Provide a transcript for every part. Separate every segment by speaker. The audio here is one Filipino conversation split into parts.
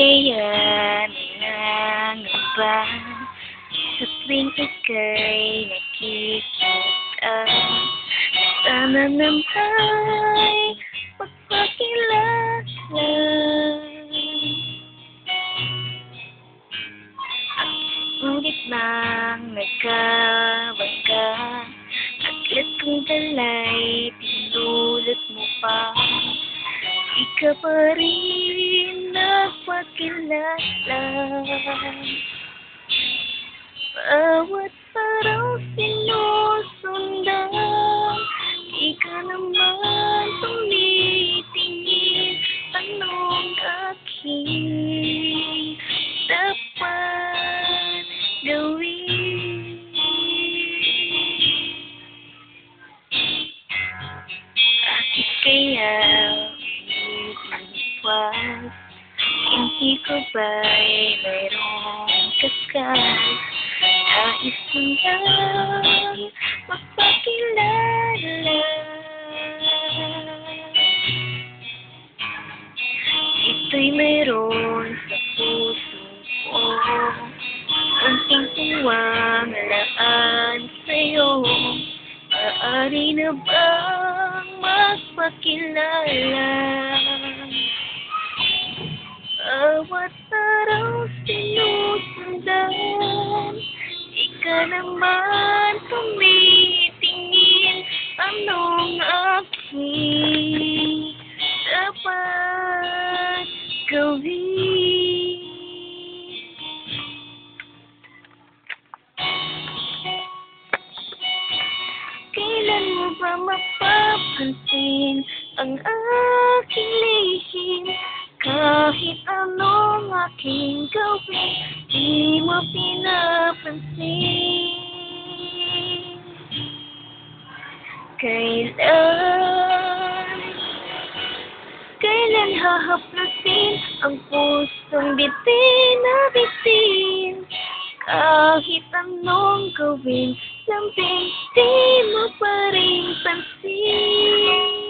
Speaker 1: kaya nangangamba sa tuwing ika'y nakikita? Sana nama'y magpakilala. Ngunit nang nagkabangga, agad kong dalay pinulot mo pa. Di ka pa rin nagpakilala. Bawat parang sinusundan, di ka naman tumitingin. Anong aking dapat gawin? Bakit kaya umiiwas? Hindi ko ba'y mayroong kaskas? Nais ko lang magpakilala. Ito'y mayroon sa puso ko, unting pumalaan sa'yo. Maaari na bang magpakilala? Bawat araw sinusundan, di ka naman tumitingin. Anong aking dapat gawin? Kailan mo ba mapapansin ang aking lihim? Kahit anong aking gawin, di mo pinapansin. Kailan hahaplusin ang pusong bitin na bitin? Kahit anong gawin, lambing di mo pa rin pansin.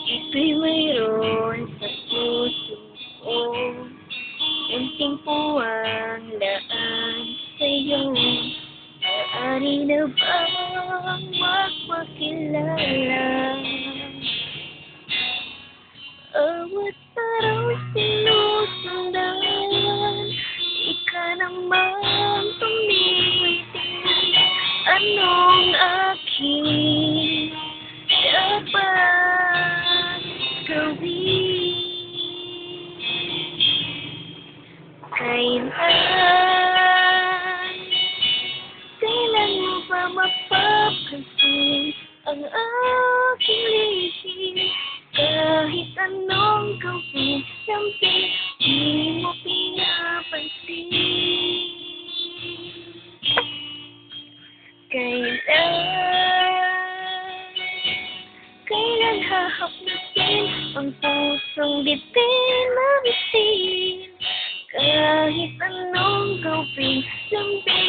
Speaker 1: Ito'y mayroon sa puso ko, unting puwang laan sa'yo. Maaari na bang magpakilala? Bawat araw sinusundan, di ka naman tumitingin. Anong aking dapat gawin? Kailan mo ba mapapansin ang aking lihim? Kahit anong gawin, lambing di mo pinapansin. Kailan hahaplusin ang pusong bitin na bitin? Kahit anong gawin, lambing